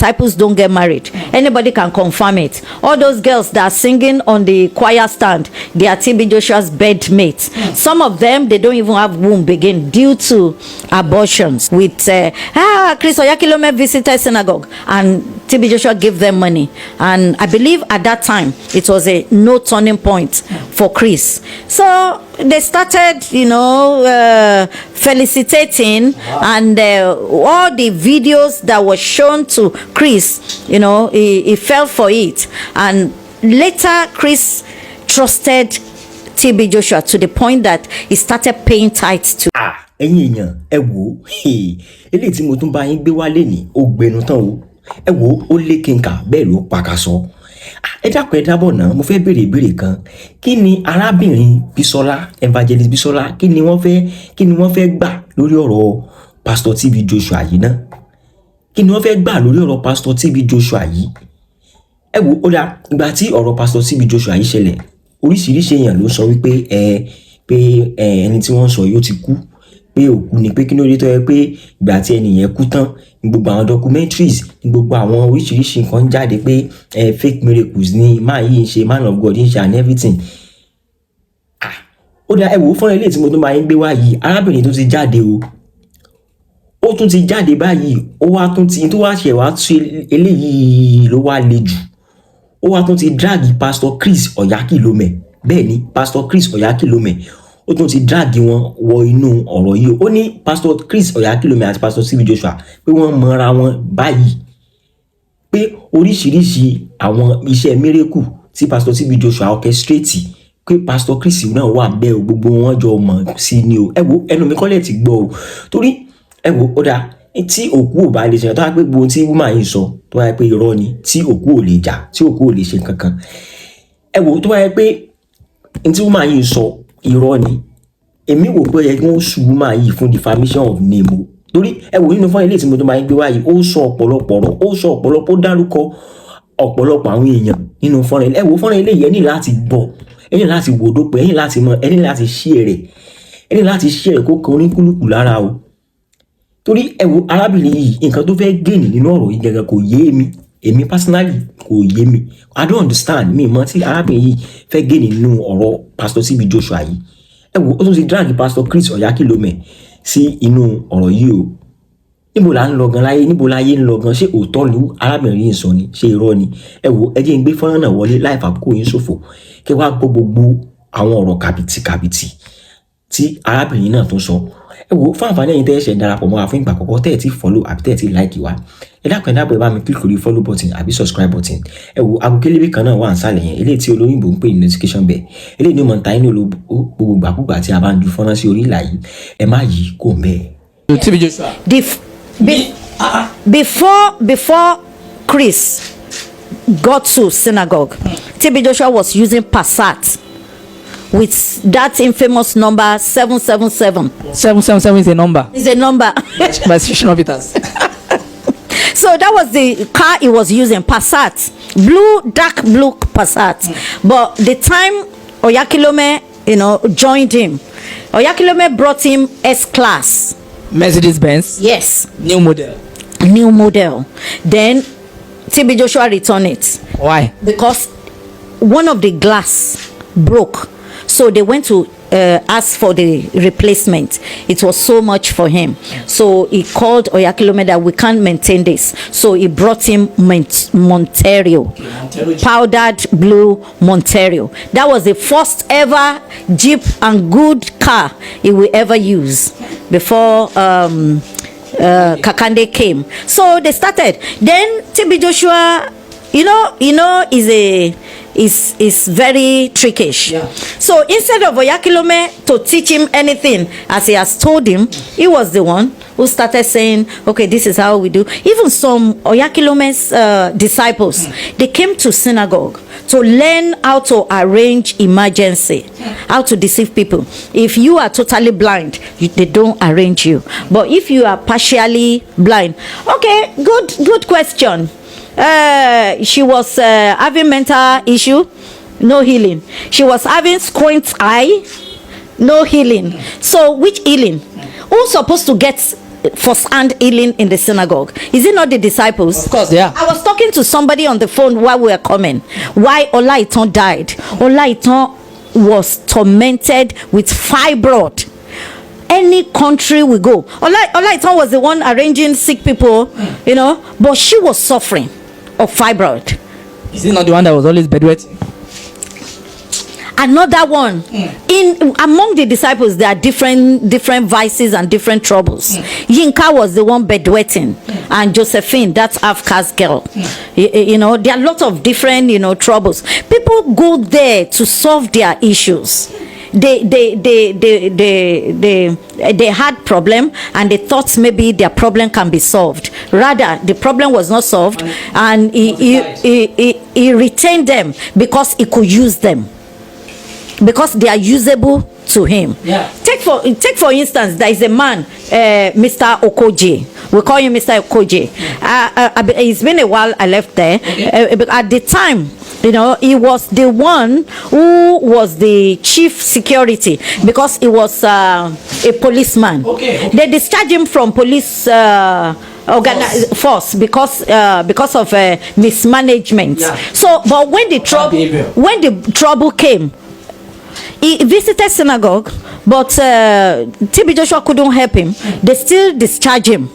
disciples don't get married. Anybody can confirm it. All those girls that are singing on the choir stand, they are TB Joshua's bedmates. Some of them, they don't even have womb again due to abortions. With Chris Oyakilome visited synagogue and TB Joshua gave them money. And I believe at that time, it was a no turning point for Chris. So they started, felicitating, and all the videos that were shown to Chris, he fell for it. And later, Chris trusted TB Joshua to the point that he started paying tithes to. Ẹ̀yin èèyàn, ẹ wò eléyìí tí mo tún bá yín gbé wálé ní ó gbẹnu tán o. Ẹ wò ó lé kínkà bẹ́ẹ̀ ló pakasọ. Ẹ dákun ẹ dábọ̀ náà, mo fẹ́ béèrè ìbéèrè kan. Kí ni arábìnrin Bisola, Evangelist Bisola, kí ni wọ́n fẹ́ gbà lórí ọ̀rọ̀ Pastor TB Joshua yìí náà? Kí ni wọ́n fẹ́ gbà lórí ọ̀rọ̀ Pastor TB Joshua yìí? Ẹ wò ó dá, ìgbà tí ọ̀rọ̀ Pastor TB Joshua yìí ṣẹlẹ̀, oríṣiríṣi èèyàn ló sọ wípé ẹni tí wọ́n sọ yóò ti kú, pé òkú ni, pé kí ló dé tó yẹ pé ìgbà tí ẹni yẹn kú tán ní gbogbo àwọn documentaries, ní gbogbo àwọn oríṣiríṣi nǹkan jáde pé fake miracles ni máa yìí ń ṣe, man of God ń ṣe and everything. Ó dá ẹ wò fọ́nrán ilé tí mo tún máa ń gbé wá yìí, arábìnrin tó ti jáde o, ó tún ti jáde báyìí, ó wá tún ti tó wá ṣe wá tún eléyìí ló wá le jù, ó wá tún ti drag Pastor Chris Oyakilome. Bẹ́ẹ̀ ni Pastor Chris Oyakilome, ó tún ti drag wọn wọ inú ọ̀rọ̀ yìí. Ó ní Pastor Chris Oyakilome àti Pastor TB Joshua pé wọ́n mọra wọn báyìí, pé oríṣiríṣi àwọn iṣẹ́ miracle tí Pastor TB Joshua orchestrate, pé Pastor Chris náà wà bẹ́ẹ̀ o, gbogbo wọn jọ mọ̀ sí ni o. Ẹ wo ẹnu mi kọ́lẹ̀ ti gbọ́ o, torí ẹ wo ó dáa tí òkú ò bá lè ṣe tó wá pé gbogbo tí woman yìí sọ tó wá pé irọ́ ni, tí òkú ò lè jà, tí òkú ò lè ṣe nǹkan kan. Ẹ wo tó wá pé tí woman yìí sọ irọ́ ni, èmi wò pé ẹ wọ́n sùn woman yìí fún defamation of name o. Torí ẹ wò nínú fún ilé tí mo tó máa ń gbé wá yìí, ó sọ ọ̀pọ̀lọpọ̀ ó dárúkọ ọ̀pọ̀lọpọ̀ àwọn èèyàn nínú fọ́nrán. Ẹ wò fọ́nrán ilé yìí, ẹ ní láti gbọ́, ẹ ní láti wò dópin, ẹ ní láti mọ̀, ẹ ní láti share rẹ̀ kó kan oníkúlùkù lára o. Torí ẹ wò arábìnrin yìí, nǹkan tó fẹ́ gain nínú ọ̀rọ̀ yìí gẹ́gẹ́ kò yé mi. Èmi personally kò yé mi. I don't understand. Mi mọ̀ tí arábìnrin yìí fẹ́ gain nínú ọ̀rọ̀ Pastor TB Joshua yìí. Ẹ wò ó tún ti drag Pastor Chris Oyakilome sí inú ọ̀rọ̀ yìí o. Níbo la ń lọ gan láyé, níbo láyé ń lọ gan, ṣé òótọ́ ni arábìnrin yìí sọ ni, ṣé irọ́ ni? Ẹ wò ẹ jẹ́ n gbé fọ́nrán náà wọlé láì fàkókò yín ṣòfò, kẹ́ wá gbọ́ gbogbo àwọn ọ̀rọ̀ kàbìtì tí arábìnrin náà tún sọ. Ẹ wò fún àǹfààní ẹ̀yin tẹ́ ẹ ṣe darapọ̀ mọ́ wa fún ìgbà àkọ́kọ́, tẹ́ ẹ ti follow àbí tẹ́ ẹ ti like wa, ẹ dákun ẹ dábọ̀ ẹ bá mi click lórí follow button àbí subscribe button. Ẹ wò aago kélébé kan náà wà nísàlẹ̀ yẹn, eléyìí tí olóyìnbó ń pè ní notification bell. Eléyìí ni mo ń ta yín ní gbogbo gbàkúgbà tí a bá ń ju fọ́nrán sí orí ìlà yìí, ẹ má yí kò mẹ́ẹ̀. TB Joshua. Before Chris got to synagogue, TB Joshua was using Passat with that infamous number 777. 777 is a number. It's a number. By Station of Peters. So that was the car he was using, Passat, dark blue Passat. But the time Oyakilome, joined him, Oyakilome brought him S-Class. Mercedes Benz. Yes. New model. Then TB Joshua returned it. Why? Because one of the glass broke. So they went to ask for the replacement. It was so much for him. So he called Oyakilome that we can't maintain this. So he brought him Monterio. Powdered blue Monterio. That was the first ever Jeep and good car he will ever use before Kakande came. So they started. Then TB Joshua, is very trickish. Yeah. So instead of Oyakilome to teach him anything, as he has told him, he was the one who started saying, okay, this is how we do. Even some Oyakilome's disciples, they came to synagogue to learn how to arrange emergency, how to deceive people. If you are totally blind, they don't arrange you. But if you are partially blind, okay, good question. She was having mental issue, no healing. She was having squint eye, no healing. So which healing? Who's supposed to get first-hand healing in the synagogue? Is it not the disciples? Of course, yeah. I was talking to somebody on the phone while we were coming. Why Olaitan died? Olaitan was tormented with fibroid. Any country we go, Olaitan was the one arranging sick people, but she was suffering of fibroid. Is he not the one that was always bedwetting? Another one. In among the disciples, there are different vices and different troubles. Yinka was the one bedwetting, and Josephine, that's Afka's girl. There are a lot of different troubles. People go there to solve their issues. They had problem, and they thought maybe their problem can be solved. Rather, the problem was not solved, and he retained them because he could use them, because they are usable to him. Yeah. Take for instance, there is a man, Mr. Okoje. We call him Mr. Okoje. It's been a while I left there. Okay. At the time, he was the one who was the chief security, because he was a policeman. Okay. They discharged him from police force because of mismanagement. Yeah. So, but when the trouble came, he visited synagogue, but TB Joshua couldn't help him. They still discharged him,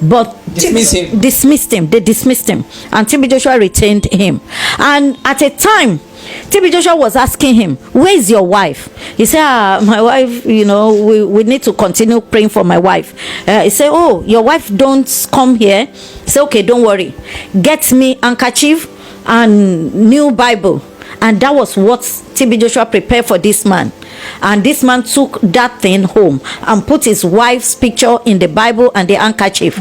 but dismissed him. They dismissed him, and TB Joshua retained him. And at a time, TB Joshua was asking him, "Where is your wife?" He said, "My wife, we need to continue praying for my wife." He said, "Oh, your wife don't come here." He said, "Okay, don't worry. Get me handkerchief and new Bible." And that was what TB Joshua prepared for this man. And this man took that thing home and put his wife's picture in the Bible and the handkerchief.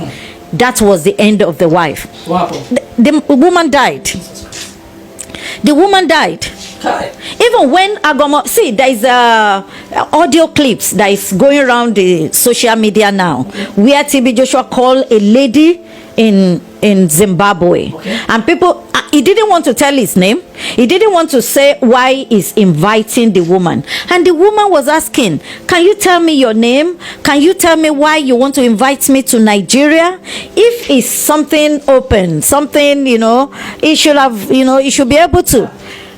That was the end of the wife. Wow. The woman died. The woman died. Even when Agomo, see, there is audio clips that is going around the social media now, where TB Joshua called a lady in Zimbabwe, and people, he didn't want to tell his name. He didn't want to say why he's inviting the woman, and the woman was asking, "Can you tell me your name? Can you tell me why you want to invite me to Nigeria? If it's something open, something, he should have, he should be able to."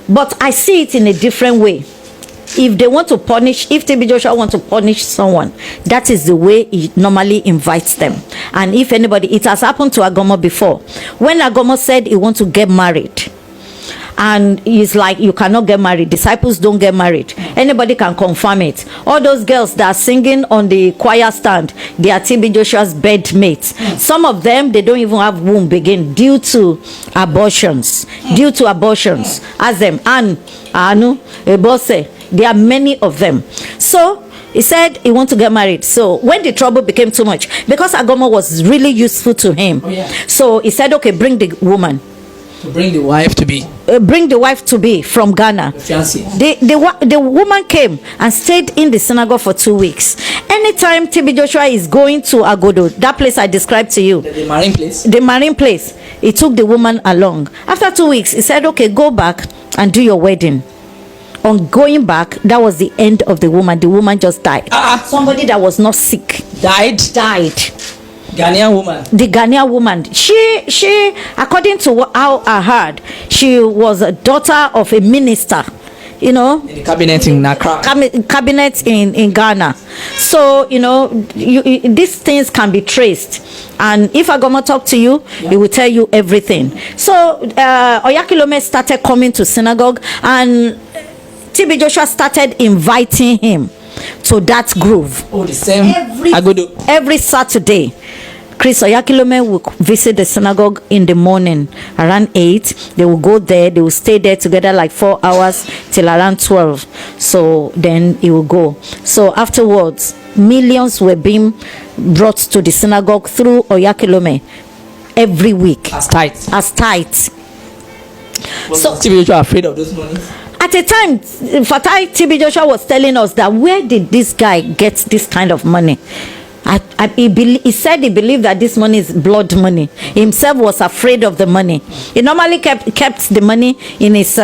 But I see it in a different way. If they want to punish, if TB Joshua wants to punish someone, that is the way he normally invites them. And if anybody, it has happened to Agomo before. When Agomo said he wants to get married, and he's like, "You cannot get married. Disciples don't get married." Anybody can confirm it. All those girls that are singing on the choir stand, they are TB Joshua's bed mates. Some of them, they don't even have womb begin due to abortions. Ask them, Anu, Ebose. There are many of them. So he said he wants to get married. So when the trouble became too much, because Agomo was really useful to him, so he said, "Okay, bring the woman." To bring the wife to be. Bring the wife to be from Ghana. The woman came and stayed in the synagogue for 2 weeks. Anytime TB Joshua is going to Agodo, that place I described to you, The marine place. the marine place, he took the woman along. After 2 weeks, he said, "Okay, go back and do your wedding." On going back, that was the end of the woman. The woman just died. Somebody that was not sick Died. Ghanaian woman. The Ghanaian woman. She, according to how I heard, she was a daughter of a minister. In the cabinet in Accra. Cabinet in Ghana. So these things can be traced, and if Agomo talk to you, he will tell you everything. So Oyakilome started coming to synagogue, and TB Joshua started inviting him to that groove. Oh, the same. Every Saturday, Chris Oyakilome will visit the synagogue in the morning around 8. They will go there. They will stay there together like 4 hours till around 12. So then he will go. So afterwards, millions were being brought to the synagogue through Oyakilome every week. As tight. So TB Joshua afraid of those money? At a time, Fatai TB Joshua was telling us that where did this guy get this kind of money? He said he believed that this money is blood money. Himself was afraid of the money. He normally kept the money in his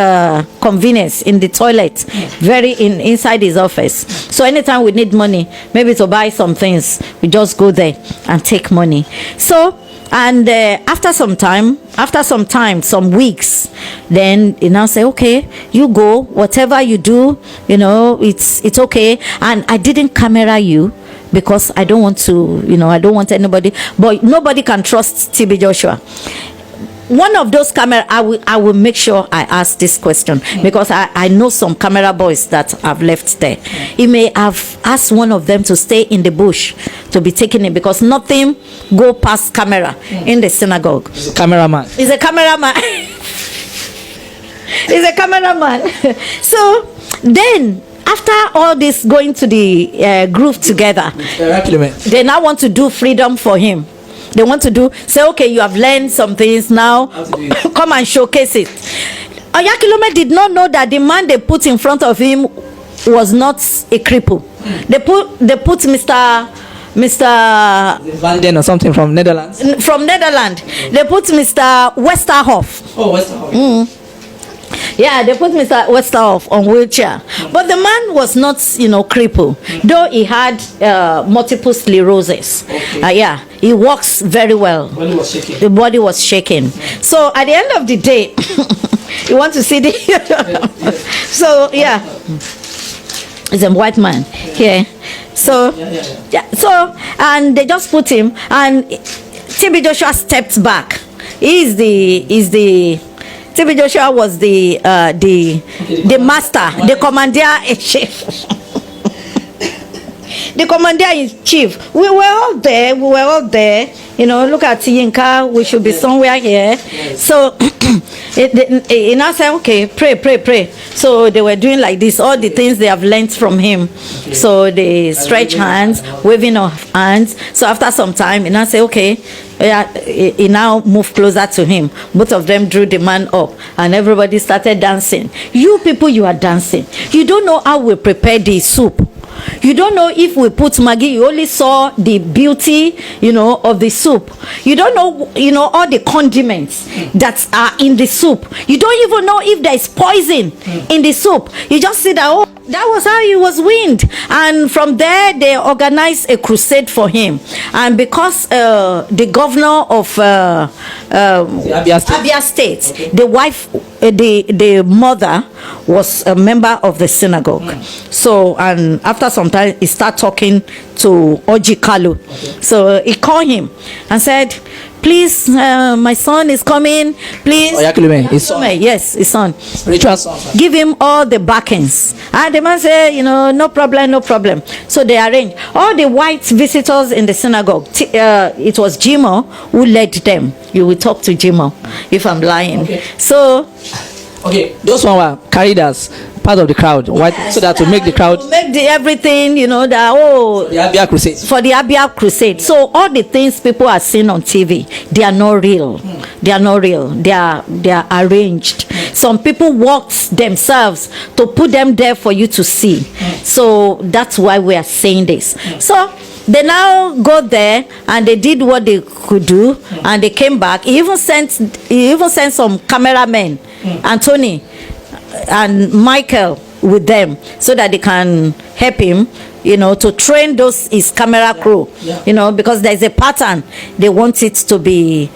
convenience in the toilet, inside his office. So anytime we need money, maybe to buy some things, we just go there and take money. So and after some time, some weeks, then he now say, okay, you go, whatever you do, it's okay. And I didn't camera you because I don't want to, I don't want anybody, but nobody can trust TB Joshua. One of those camera, I will make sure I ask this question because I know some camera boys that have left there. He may have asked one of them to stay in the bush to be taking it because nothing go past camera in the synagogue. He's a cameraman. He's a cameraman. He's a cameraman. So then, after all this going to the groove together, they now want to do freedom for him. They want to say, okay, you have learned some things now, come and showcase it. Oyakilome did not know that the man they put in front of him was not a cripple. They put Mr. Van Den or something from Netherlands. From Netherlands. They put Mr. Westerhoff. Oh, Westerhoff. Yeah, they put Mr. Westerhoff on wheelchair. But the man was not, crippled, though he had multiple sclerosis. Yeah, he walks very well. Body was shaking. The body was shaking. So at the end of the day, you want to see the... So, yeah. He's a white man here. So, so, and they just put him, and TB Joshua stepped back. TB Joshua was the master, the commander-in-chief. The commander-in-chief. We were all there. Look at Yinka. We should be somewhere here. So he now said, okay, pray. So they were doing like this, all the things they have learned from him. So they stretch hands, waving of hands. So after some time, he now said, okay. He now moved closer to him. Both of them drew the man up, and everybody started dancing. You people, you are dancing. You don't know how we prepare the soup. You don't know if we put Maggi. You only saw the beauty, of the soup. You don't know, all the condiments that are in the soup. You don't even know if there is poison in the soup. You just see that, that was how he was weaned. And from there, they organized a crusade for him. And because the governor of Abia State, okay, the wife, the mother was a member of the synagogue. So, and after some time, he started talking to Oji Kalu. Okay. So he called him and said, please, my son is coming. Please. Oyakilome, his son. Yes, his son. Spiritual son. Give him all the backings. And the man said, no problem. So they arranged. All the white visitors in the synagogue, it was Jimo who led them. You will talk to Jimo if I'm lying. Okay. So. Okay, those one were carried as part of the crowd, yes, so that to make the crowd make everything, the Abia crusade. For the Abia crusade. So all the things people are seeing on TV, they are not real. They are not real. They are arranged. Some people worked themselves to put them there for you to see. So that's why we are saying this. So they now go there and they did what they could do, and they came back. He even sent some cameramen, Anthony and Michael, with them so that they can help him, to train his camera crew, because there's a pattern they want it to be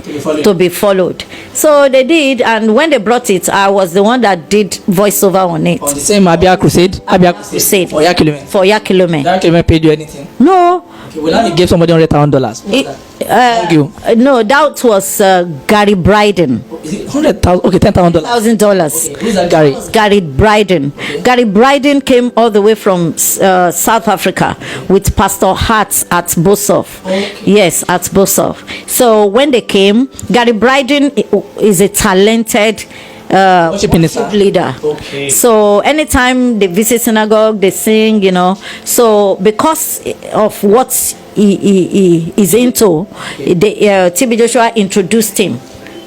followed. So they did, and when they brought it, I was the one that did voiceover on it. On the same Abia crusade? Abia crusade. For Oyakilome. For Oyakilome. Oyakilome paid you anything? No. Okay, well, now he gave somebody $100,000. Thank you. No, that was Gary Bryden. Is it 100,000? Okay, $10,000. $1,000. Okay, who's that Gary? Gary Bryden. Okay. Gary Bryden came all the way from South Africa with Pastor Hart at Bosov. Okay. Yes, at Bosov. So when they came, Gary Bryden is a talented worship leader. Okay. So anytime they visit synagogue, they sing, So because of what he is into, TB Joshua introduced him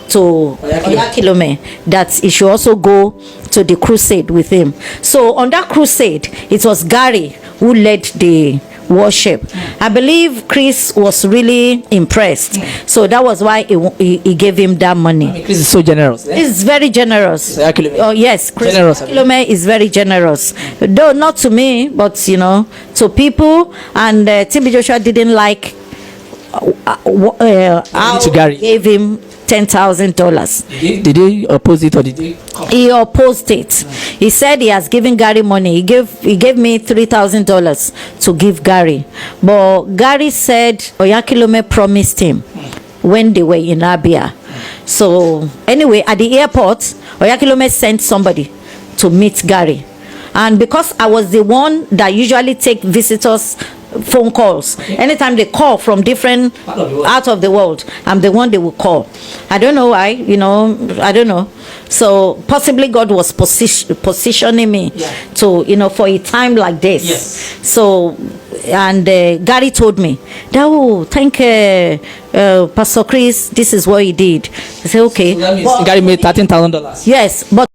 to Oyakilome, that he should also go to the crusade with him. So on that crusade, it was Gary who led the worship. I believe Chris was really impressed. So that was why he gave him that money. Chris is so generous. He's very generous. Accurate. Oh yes, Chris Generous. Kilome is very generous. Though not to me, but to people. And TB Joshua didn't like how to Gary. gave him $10,000. Did he oppose it or did he? He opposed it. He said he has given Gary money. He gave me $3,000 to give Gary. But Gary said Oyakilome promised him when they were in Abia. So anyway, at the airport, Oyakilome sent somebody to meet Gary. And because I was the one that usually take visitors phone calls, anytime they call from different out of the world, I'm the one they will call. I don't know why, I don't know. So possibly God was positioning me to, for a time like this. Yes. So, and Gary told me, thank Pastor Chris, this is what he did. I said, okay. So that means Gary made $13,000. Yes, but